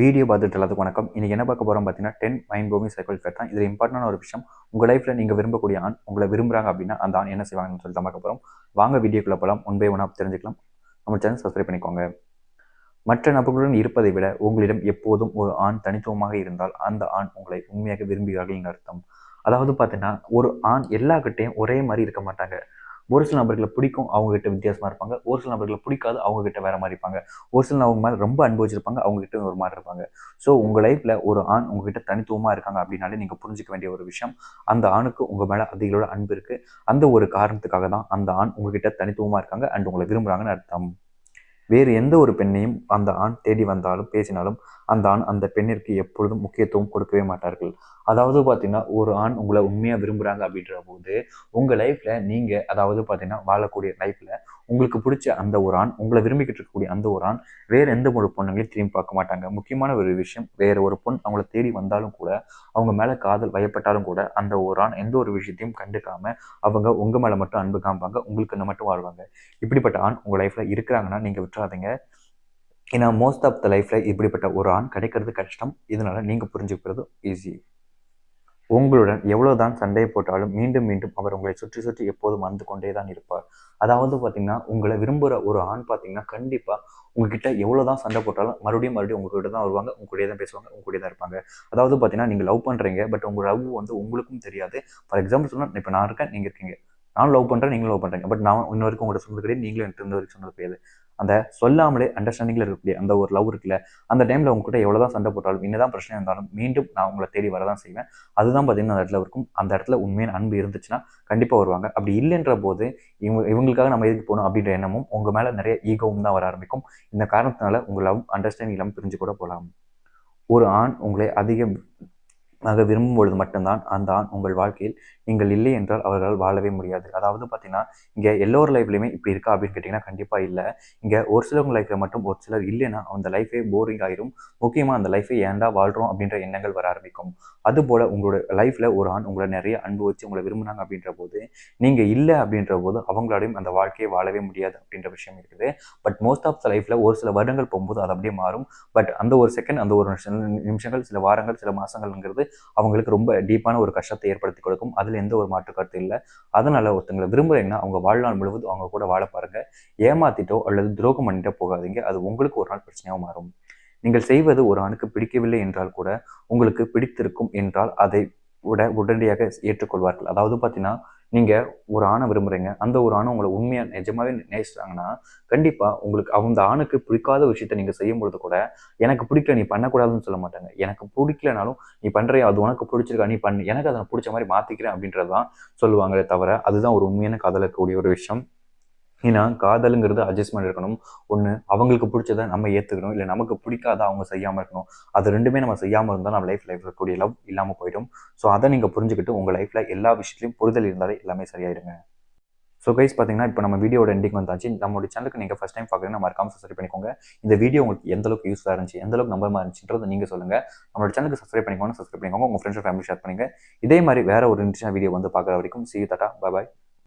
Video பார்த்துட்டு எல்லாத்துக்கும் வணக்கம். இன்னைக்கு என்ன பார்க்க போகிறோம் பார்த்தீங்கன்னா 10 மைண்ட் ப்ளோவிங் சைக்காலஜி தான். இதில் இம்பார்ட்டன்டான ஒரு விஷயம், உங்கள் லைஃப்பில் நீங்கள் விரும்பக்கூடிய ஆண் உங்களை விரும்புகிறாங்க அப்படின்னா அந்த ஆண் என்ன செய்வாங்கன்னு சொல்லி தான் பார்க்க போகிறோம். வாங்க வீடியோக்குள்ளே போகலாம். ஒன் பை ஒன்னாக தெரிஞ்சுக்கலாம். நம்ம சேனல் சப்ஸ்கிரைப் பண்ணிக்கோங்க. மற்ற நபர்களுடன் இருப்பதை விட உங்களிடம் எப்போதும் ஒரு ஆண் தனித்துவமாக இருந்தால் அந்த ஆண் உங்களை உண்மையாக விரும்புகிறார்கள் அர்த்தம். அதாவது பார்த்தீங்கன்னா ஒரு ஆண் எல்லார்கிட்டையும் ஒரே மாதிரி இருக்க மாட்டாங்க. ஒரு சில நபர்களை பிடிக்கும், அவங்ககிட்ட வித்தியாசமா இருப்பாங்க. ஒரு சில நபர்களை பிடிக்காது, அவங்ககிட்ட வேற மாதிரி இருப்பாங்க. ஒரு சில அவங்க மேலே ரொம்ப அனுபவிச்சிருப்பாங்க, அவங்ககிட்ட ஒரு மாதிரி இருப்பாங்க. ஸோ உங்கள் லைஃப்பில் ஒரு ஆண் உங்ககிட்ட தனித்துவமாக இருக்காங்க அப்படின்னாலே நீங்கள் புரிஞ்சிக்க வேண்டிய ஒரு விஷயம், அந்த ஆணுக்கு உங்கள் மேலே அதிகளோட அன்பு இருக்குது. அந்த ஒரு காரணத்துக்காக தான் அந்த ஆண் உங்ககிட்ட தனித்துவமாக இருக்காங்க அண்ட் உங்களை விரும்புகிறாங்கன்னு அர்த்தம். வேறு எந்த ஒரு பெண்ணையும் அந்த ஆண் தேடி வந்தாலும் பேசினாலும் அந்த ஆண் அந்த பெண்ணிற்கு எப்பொழுதும் முக்கியத்துவம் கொடுக்கவே மாட்டார்கள். அதாவது பார்த்தீங்கன்னா ஒரு ஆண் உங்களை உண்மையாக விரும்புகிறாங்க அப்படின்ற போது உங்கள் லைஃப்பில் நீங்கள் அதாவது பார்த்தீங்கன்னா வாழக்கூடிய லைஃப்பில் உங்களுக்கு பிடிச்ச அந்த ஒரு ஆண் உங்களை விரும்பிக்கிட்டு இருக்கக்கூடிய அந்த ஒரு ஆண் வேறு எந்த ஒரு பொண்ணுங்களையும் திரும்பி பார்க்க மாட்டாங்க. முக்கியமான ஒரு விஷயம், வேறு ஒரு பொண் அவங்கள தேடி வந்தாலும் கூட அவங்க மேலே காதல் வயப்பட்டாலும் கூட அந்த ஒரு ஆண் எந்த ஒரு விஷயத்தையும் கண்டுக்காம அவங்க உங்கள் மேலே மட்டும் அன்பு காமிப்பாங்க, உங்களுக்கு மட்டும் வாழ்வாங்க. இப்படிப்பட்ட ஆண் உங்கள் லைஃப்பில் இருக்கிறாங்கன்னா நீங்கள் விட்டுறாதீங்க. ஏன்னா மோஸ்ட் ஆஃப் த லைஃப்பில் இப்படிப்பட்ட ஒரு ஆண் கிடைக்கிறது கஷ்டம். இதனால் நீங்கள் புரிஞ்சுக்கிறது ஈஸி. உங்களுடன் எவ்வளவுதான் சண்டை போட்டாலும் மீண்டும் மீண்டும் அவர் உங்களை சுற்றி சுற்றி எப்போதும் வந்து கொண்டே தான் இருப்பார். அதாவது பார்த்தீங்கன்னா உங்களை விரும்புகிற ஒரு ஆண் பார்த்தீங்கன்னா கண்டிப்பாக உங்ககிட்ட எவ்வளோதான் சண்டை போட்டாலும் மறுபடியும் மறுபடியும் உங்ககிட்ட தான் வருவாங்க, உங்க கூடயே தான் பேசுவாங்க, உங்க கூடயே தான் இருப்பாங்க. அதாவது பார்த்தீங்கன்னா நீங்கள் லவ் பண்ணுறீங்க, பட் உங்கள் லவ் வந்து உங்களுக்கும் தெரியாது. ஃபார் எக்ஸாம்பிள் சொன்னால் இப்போ நான் இருக்கேன், நீங்கள் இருக்கீங்க. நானும் லவ் பண்ணுறேன், நீங்களும் லவ் பண்ணுறீங்க. பட் நான் இன்ன வரைக்கும் உங்கள்கிட்ட சொன்னது கிடையாது, நீங்களும் எனக்கு இன்ன வரைக்கும் சொன்னது கிடையாது. அந்த சொல்லாமலே அண்டர்ஸ்டாண்டிங்கில் இருக்கக்கூடிய அந்த ஒரு லவ் இருக்குல்ல, அந்த டைமில் உங்ககிட்ட எவ்வளோதான் சண்டை போட்டாலும் என்னதான் பிரச்சனை இருந்தாலும் மீண்டும் நான் உங்களை தேடி வரதான் செய்வேன். அதுதான் பார்த்தீங்கன்னா அந்த இடத்துல இருக்கும். அந்த இடத்துல உண்மையான அன்பு இருந்துச்சுன்னா கண்டிப்பாக வருவாங்க. அப்படி இல்லைன்ற போது இவங்களுக்காக நம்ம எதுக்கு போகணும் அப்படின்ற எண்ணமும் உங்கள் மேலே நிறைய ஈகோவும் தான் வர ஆரம்பிக்கும். இந்த காரணத்தினால உங்கள் லவ் அண்டர்ஸ்டாண்டிங் இல்லாமல் பிரிஞ்சு கூட போகலாம். ஒரு ஆண் உங்களை விரும்பும் பொழுது மட்டும்தான் அந்த ஆண் உங்கள் வாழ்க்கையில் நீங்கள் இல்லை என்றால் அவர்களால் வாழவே முடியாது. அதாவது பார்த்தீங்கன்னா இங்கே எல்லோர் லைஃப்லையுமே இப்படி இருக்கா அப்படின்னு கேட்டிங்கன்னா கண்டிப்பாக இல்லை. இங்கே ஒரு சிலவங்க லைஃப்பில் மட்டும் ஒரு சிலர் இல்லைன்னா அந்த லைஃபே போரிங் ஆயிரும். முக்கியமாக அந்த லைஃபை ஏன்டா வாழ்கிறோம் அப்படின்ற எண்ணங்கள் வர ஆரம்பிக்கும். அதுபோல் உங்களோட லைஃப்பில் ஒரு ஆண் உங்களை நிறைய அன்பு வச்சு உங்களை விரும்புனாங்க அப்படின்ற போது நீங்கள் இல்லை அப்படின்ற போது அவங்களாலையும் அந்த வாழ்க்கையை வாழவே முடியாது அப்படின்ற விஷயம் இருக்குது. பட் மோஸ்ட் ஆஃப் த லைஃப்பில் ஒரு சில வருடங்கள் போகும்போது அது அப்படியே மாறும். பட் அந்த ஒரு செகண்ட், அந்த ஒரு நிமிஷங்கள், சில வாரங்கள், சில மாதங்கள்ங்கிறது அவங்களுக்கு ரொம்ப டீப்பான ஒரு கஷ்டத்தை ஏற்படுத்தி கொடுக்கும். அதில் எந்த ஒரு மாற்று கருத்து இல்லை. அதனால ஒருத்தங்களை விரும்புறீங்கன்னா அவங்க வாழ்நாள் முழுவதும் அவங்க கூட வாழ பாருங்க. ஏமாத்திட்டோ அல்லது துரோகம் பண்ணிட்டோ போகாதீங்க. அது உங்களுக்கு ஒரு நாள் பிரச்சனையாக மாறும். நீங்கள் செய்வது ஒரு ஆணுக்கு பிடிக்கவில்லை என்றால் கூட உங்களுக்கு பிடித்திருக்கும் என்றால் அதை உடனடியாக ஏற்றுக்கொள்வார்கள். அதாவது பார்த்தீங்கன்னா நீங்கள் ஒரு ஆணை விரும்புகிறீங்க, அந்த ஒரு ஆணை உங்களை உண்மையாக நிஜமாவே நேசிச்சாங்கன்னா கண்டிப்பாக உங்களுக்கு அந்த ஆணுக்கு பிடிக்காத விஷயத்தை நீங்கள் செய்யும் பொழுது கூட எனக்கு பிடிக்கல நீ பண்ணக்கூடாதுன்னு சொல்ல மாட்டாங்க. எனக்கு பிடிக்கலனாலும் நீ பண்ணுறியா, அது உனக்கு பிடிச்சிருக்கா, நீ பண்ணு, எனக்கு அதை நான் பிடிச்ச மாதிரி மாற்றிக்கிறேன் அப்படின்றது தான் சொல்லுவாங்களே தவிர அதுதான் ஒரு உண்மையான காதலக்கூடிய ஒரு விஷயம். ஏன்னா காதலுங்கிறது அட்ஜஸ்ட்மெண்ட் இருக்கணும். ஒன்று அவங்களுக்கு பிடிச்சதை நம்ம ஏற்றுக்கணும், இல்லை நமக்கு பிடிக்காத அவங்க செய்யாமல் இருக்கணும். அது ரெண்டுமே நம்ம செய்யாமல் இருந்தால் நம்ம லைஃப்பில் இருக்கக்கூடிய லவ் இல்லாமல் போயிடும். ஸோ அதை நீங்கள் புரிஞ்சுக்கிட்டு உங்கள் லைஃப்பில் எல்லா விஷயத்துலையும் புரிதல் இருந்தாலே எல்லாமே சரியாயிடுங்க. ஸோ கைஸ் பார்த்தீங்கன்னா இப்போ நம்ம வீடியோட எண்டிங் வந்தாச்சு. நம்மளுடைய சேனலுக்கு நீங்கள் ஃபஸ்ட் டைம் பார்க்குறீங்கன்னா மறக்காம சப்ஸ்கிரைப் பண்ணிக்கோங்க. இந்த வீடியோ உங்களுக்கு எந்த அளவுக்கு யூஸ்ஃபுல்லாக இருந்துச்சு, எந்த அளவுக்கு நம்பமாக இருந்துச்சுன்றதை நீங்கள் சொல்லுங்கள். நம்மளோட சேனலுக்கு சப்ஸ்கிரைப் பண்ணிக்கோங்க, உங்கள் ஃப்ரெண்ட்ஸ் அண்ட் ஃபேமிலி ஷேர் பண்ணுங்கள். இதே மாதிரி வேறு ஒரு இன்ட்ரெஸ்டான வீடியோ வந்து பார்க்குற வரைக்கும் see you, tata, bye bye.